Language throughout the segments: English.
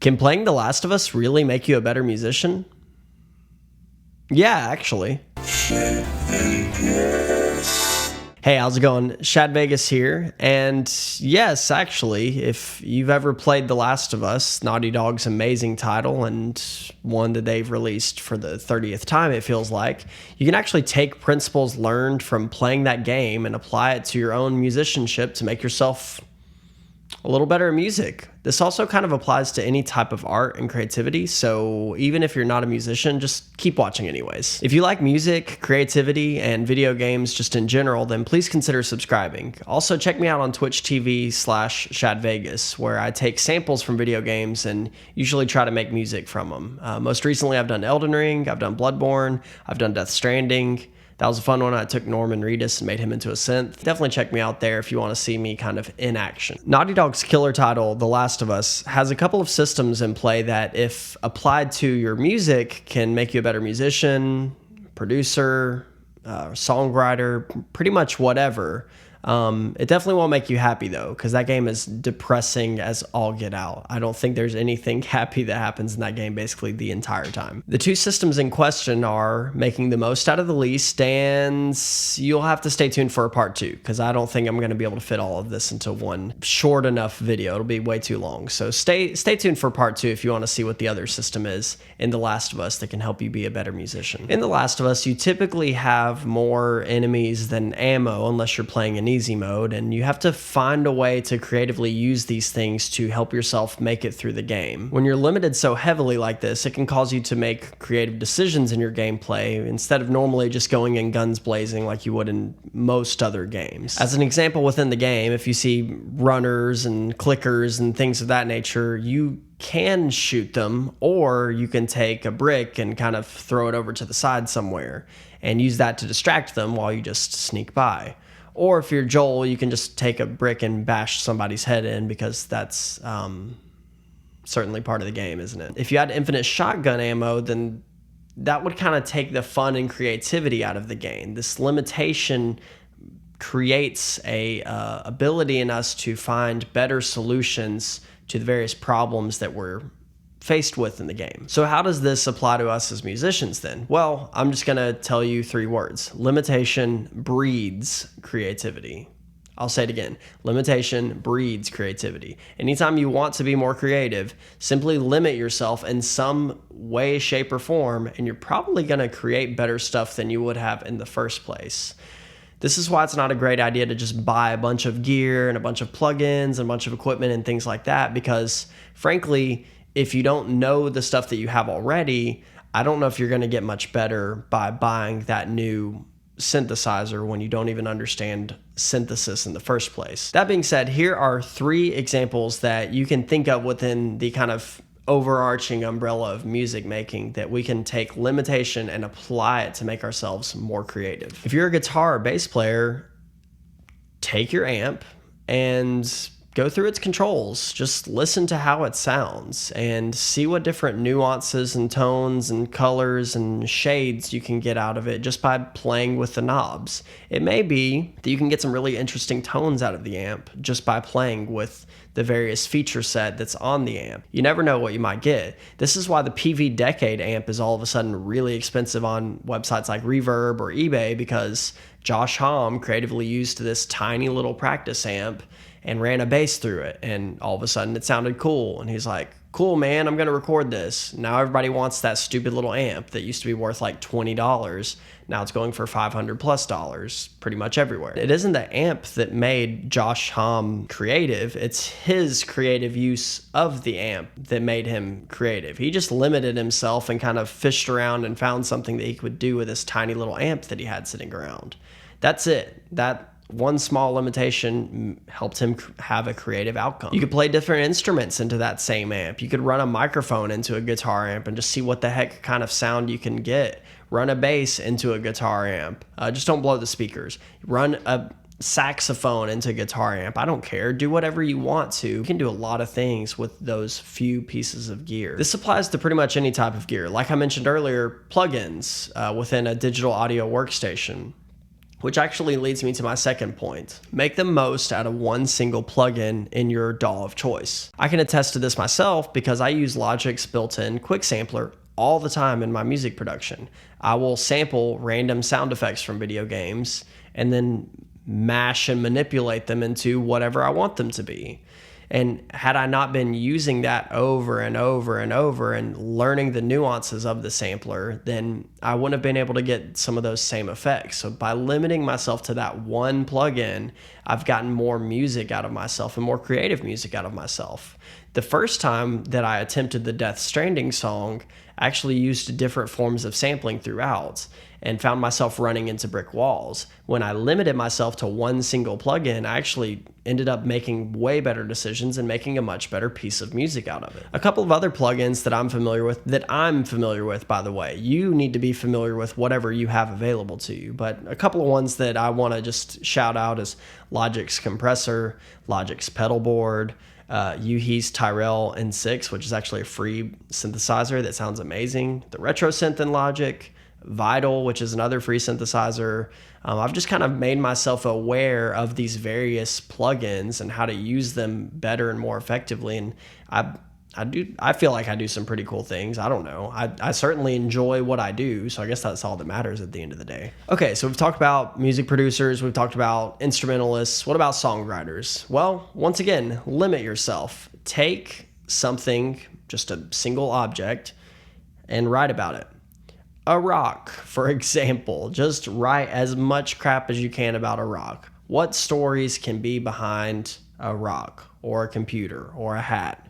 Can playing The Last of Us really make you a better musician? Yeah, actually. Hey, how's it going? Shadvegas here. And yes, actually, if you've ever played The Last of Us, Naughty Dog's amazing title and one that they've released for the 30th time, it feels like, you can actually take principles learned from playing that game and apply it to your own musicianship to make yourself a little better at music. This also kind of applies to any type of art and creativity, so even if you're not a musician, just keep watching anyways. If you like music, creativity, and video games just in general, then please consider subscribing. Also, check me out on Twitch TV/Shadvegas, where I take samples from video games and usually try to make music from them. Most recently, I've done Elden Ring, I've done Bloodborne, I've done Death Stranding. That was a fun one. I took Norman Reedus and made him into a synth. Definitely check me out there if you want to see me kind of in action. Naughty Dog's killer title, The Last of Us, has a couple of systems in play that, if applied to your music, can make you a better musician, producer, songwriter, pretty much whatever. It definitely won't make you happy though, because that game is depressing as all get out. I don't think there's anything happy that happens in that game basically the entire time. The two systems in question are making the most out of the least, and you'll have to stay tuned for a part 2, because I don't think I'm going to be able to fit all of this into one short enough video. It'll be way too long. So stay tuned for part 2 if you want to see what the other system is in The Last of Us that can help you be a better musician. In The Last of Us, you typically have more enemies than ammo unless you're playing an easy mode, and you have to find a way to creatively use these things to help yourself make it through the game. When you're limited so heavily like this, it can cause you to make creative decisions in your gameplay instead of normally just going in guns blazing like you would in most other games. As an example, within the game, if you see runners and clickers and things of that nature, you can shoot them, or you can take a brick and kind of throw it over to the side somewhere and use that to distract them while you just sneak by. Or if you're Joel, you can just take a brick and bash somebody's head in, because that's certainly part of the game, isn't it? If you had infinite shotgun ammo, then that would kind of take the fun and creativity out of the game. This limitation creates a ability in us to find better solutions to the various problems that we're faced with in the game. So how does this apply to us as musicians then? Well, I'm just gonna tell you 3 words. Limitation breeds creativity. I'll say it again. Limitation breeds creativity. Anytime you want to be more creative, simply limit yourself in some way, shape, or form, and you're probably gonna create better stuff than you would have in the first place. This is why it's not a great idea to just buy a bunch of gear and a bunch of plugins and a bunch of equipment and things like that, because frankly, if you don't know the stuff that you have already, I don't know if you're going to get much better by buying that new synthesizer when you don't even understand synthesis in the first place. That being said, here are 3 examples that you can think of within the kind of overarching umbrella of music making that we can take limitation and apply it to make ourselves more creative. If you're a guitar or bass player, take your amp and go through its controls. Just listen to how it sounds and see what different nuances and tones and colors and shades you can get out of it just by playing with the knobs. It may be that you can get some really interesting tones out of the amp just by playing with the various feature set that's on the amp. You never know what you might get. This is why the PV Decade amp is all of a sudden really expensive on websites like Reverb or eBay, because Josh Homme creatively used this tiny little practice amp and ran a bass through it, and all of a sudden it sounded cool, and he's like, cool man, I'm gonna record this. Now everybody wants that stupid little amp that used to be worth like $20. Now it's going for $500+ pretty much everywhere. It isn't the amp that made Josh Homme creative, it's his creative use of the amp that made him creative. He just limited himself and kind of fished around and found something that he could do with this tiny little amp that he had sitting around. That's it. That one small limitation helped him have a creative outcome. You could play different instruments into that same amp. You could run a microphone into a guitar amp and just see what the heck kind of sound you can get. Run a bass into a guitar amp. Just don't blow the speakers. Run a saxophone into a guitar amp. I don't care. Do whatever you want to. You can do a lot of things with those few pieces of gear. This applies to pretty much any type of gear. Like I mentioned earlier, plugins within a digital audio workstation. Which actually leads me to my second point. Make the most out of one single plugin in your DAW of choice. I can attest to this myself because I use Logic's built-in quick sampler all the time in my music production. I will sample random sound effects from video games and then mash and manipulate them into whatever I want them to be. And had I not been using that over and over and over and learning the nuances of the sampler, then I wouldn't have been able to get some of those same effects. So by limiting myself to that one plugin, I've gotten more music out of myself and more creative music out of myself. The first time that I attempted the Death Stranding song, I actually used different forms of sampling throughout and found myself running into brick walls. When I limited myself to one single plugin, I actually ended up making way better decisions and making a much better piece of music out of it. A couple of other plugins that I'm familiar with, by the way. You need to be familiar with whatever you have available to you, but a couple of ones that I want to just shout out is Logic's compressor, Logic's pedal board, Yuhi's Tyrell N6, which is actually a free synthesizer that sounds amazing, the Retro Synth in Logic, Vital, which is another free synthesizer. I've just kind of made myself aware of these various plugins and how to use them better and more effectively. And I feel like I do some pretty cool things. I don't know. I certainly enjoy what I do. So I guess that's all that matters at the end of the day. Okay, so we've talked about music producers. We've talked about instrumentalists. What about songwriters? Well, once again, limit yourself. Take something, just a single object, and write about it. A rock, for example. Just write as much crap as you can about a rock. What stories can be behind a rock or a computer or a hat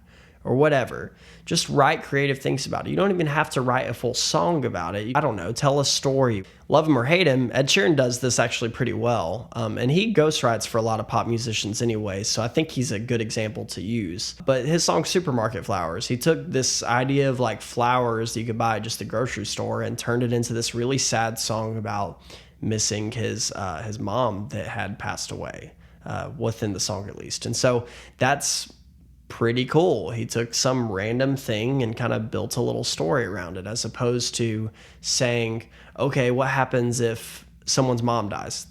or whatever? Just write creative things about it. You don't even have to write a full song about it. I don't know, tell a story. Love him or hate him, Ed Sheeran does this actually pretty well. And he ghostwrites for a lot of pop musicians anyway, so I think he's a good example to use. But his song Supermarket Flowers, he took this idea of like flowers that you could buy at just the grocery store and turned it into this really sad song about missing his mom that had passed away, within the song at least. And so that's pretty cool. He took some random thing and kind of built a little story around it, as opposed to saying, okay, what happens if someone's mom dies?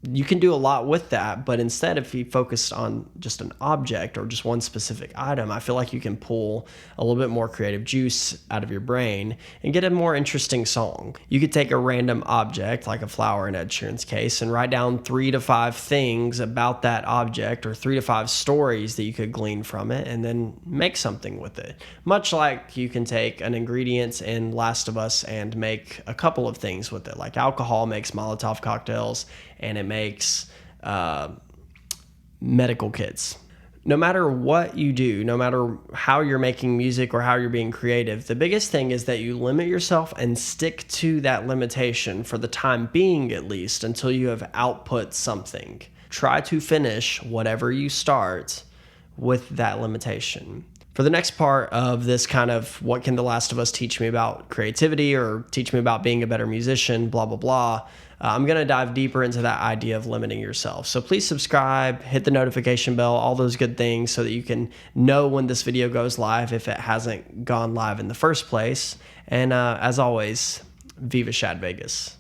You can do a lot with that, but instead, if you focus on just an object or just one specific item, I feel like you can pull a little bit more creative juice out of your brain and get a more interesting song. You could take a random object, like a flower in Ed Sheeran's case, and write down 3 to 5 things about that object or 3 to 5 stories that you could glean from it and then make something with it. Much like you can take an ingredient in Last of Us and make a couple of things with it, like alcohol makes Molotov cocktails and it makes medical kits. No matter what you do, no matter how you're making music or how you're being creative, the biggest thing is that you limit yourself and stick to that limitation for the time being, at least, until you have output something. Try to finish whatever you start with that limitation. For the next part of this kind of what can The Last of Us teach me about creativity or teach me about being a better musician, blah, blah, blah, I'm going to dive deeper into that idea of limiting yourself. So please subscribe, hit the notification bell, all those good things so that you can know when this video goes live if it hasn't gone live in the first place. And as always, Viva Shadvegas.